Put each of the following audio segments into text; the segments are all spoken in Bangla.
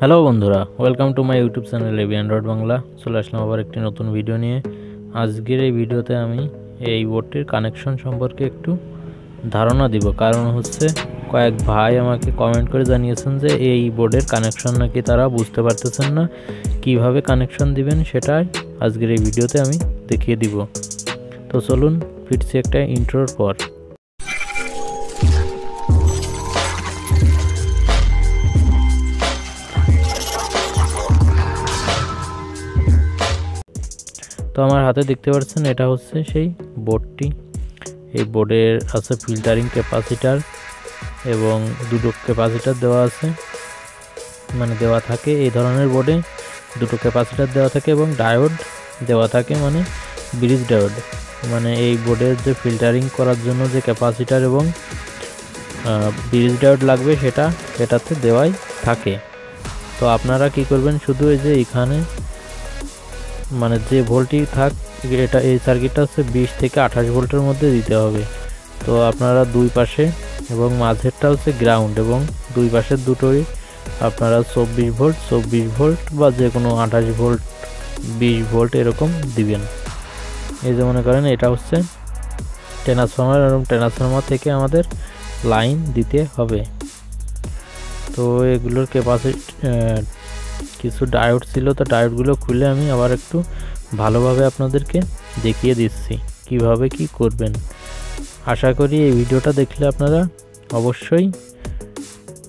হ্যালো বন্ধুরা, welcome to my YouTube channel Bangla। চলে আসলাম আবার একটি নতুন ভিডিও নিয়ে। আজকের এই ভিডিওতে আমি এই বোর্ডটির কানেকশন সম্পর্কে একটু ধারণা দিব। কারণ হচ্ছে কয়েক ভাই আমাকে কমেন্ট করে জানিয়েছেন যে এই বোর্ডের কানেকশন নাকি তারা বুঝতে পারতেছেন না, কিভাবে কানেকশন দিবেন সেটাই আজকের এই ভিডিওতে আমি দেখিয়ে দিব। তো চলুন ফিরছি একটা ইন্ট্রোর পর। তো আমার হাতে দেখতে পাচ্ছেন এটা হচ্ছে সেই বোর্ডটি। এই বোর্ডের আছে ফিল্টারিং ক্যাপাসিটার এবং দুটো ক্যাপাসিটার দেওয়া আছে, মানে দেওয়া থাকে। এই ধরনের বোর্ডে দুটো ক্যাপাসিটার দেওয়া থাকে এবং ডায়োড দেওয়া থাকে, মানে ব্রিজ ডায়োড। মানে এই বোর্ডের যে ফিল্টারিং করার জন্য যে ক্যাপাসিটার এবং ব্রিজ ডায়োড লাগবে সেটা এটাতে দেওয়াই থাকে। তো আপনারা কি করবেন, শুধু এই যে এখানে মানে যে ভোল্টই থাক, এটা এই সার্কিটটা হচ্ছে 20 থেকে 28 ভোল্টের মধ্যে দিতে হবে। তো আপনারা দুই পাশে এবং মাঝেরটা হচ্ছে গ্রাউন্ড এবং দুই পাশের দুটোই আপনারা 24 ভোল্ট বা যে কোনো 28 ভোল্ট 20 ভোল্ট এরকম দিবেন। এই যে মনে করেন এটা হচ্ছে ট্রান্সফরমার এবং ট্রান্সফরমার থেকে আমাদের লাইন দিতে হবে। তো এগুলোর ক্যাপাসিটি কিছু ডায়োড ছিল, তো ডায়োডগুলো খুলে আমি আবার একটু ভালোভাবে আপনাদেরকে দেখিয়ে দিচ্ছি কিভাবে কি করবেন। আশা করি এই ভিডিওটা দেখলে আপনারা অবশ্যই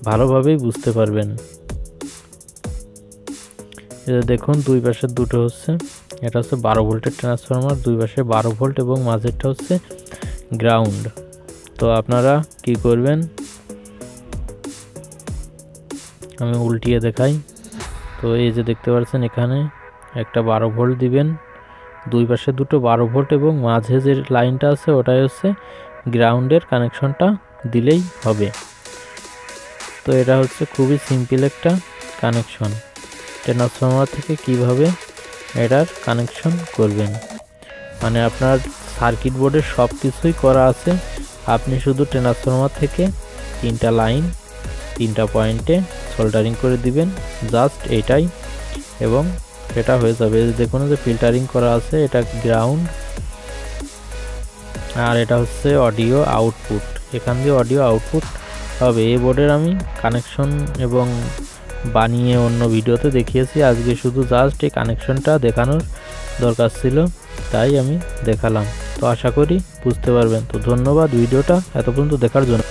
ভালোভাবেই বুঝতে পারবেন। এটা দেখুন দুই পাশের দুটো হচ্ছে, এটা হচ্ছে 12 ভোল্টের ট্রান্সফরমার, দুই পাশে 12 ভোল্ট এবং মাঝেরটা হচ্ছে গ্রাউন্ড। তো আপনারা কি করবেন, আমি উল্টিয়ে দেখাই। তো এই যে দেখতে পাচ্ছেন এখানে একটা 12 ভোল্ট দিবেন, দুই পাশে দুটো 12 ভোল্ট এবং মাঝে যে লাইনটা আছে ওটাই হচ্ছে গ্রাউন্ডের কানেকশনটা দিলেই হবে। তো এটা হচ্ছে খুবই সিম্পল একটা কানেকশন। ট্রান্সফরমার থেকে কিভাবে এটার কানেকশন করবেন, মানে আপনার সার্কিট বোর্ডের সব কিছুই করা আছে, আপনি শুধু ট্রান্সফরমার থেকে তিনটা লাইন তিনটা পয়েন্টে সোল্ডারিং করে দিবেন, জাস্ট এটাই, এবং সেটা হয়ে যাবে। দেখুন যে ফিল্টারিং করা আছে, এটা গ্রাউন্ড আর এটা হচ্ছে অডিও আউটপুট, এখান দিয়ে অডিও আউটপুট হবে। এই বোর্ডের আমি কানেকশন এবং বানিয়ে অন্য ভিডিওতে দেখিয়েছি, আজকে শুধু জাস্ট এই কানেকশনটা দেখানোর দরকার ছিল, তাই আমি দেখালাম। তো আশা করি বুঝতে পারবেন। তো ধন্যবাদ ভিডিওটা এত পর্যন্ত দেখার জন্য।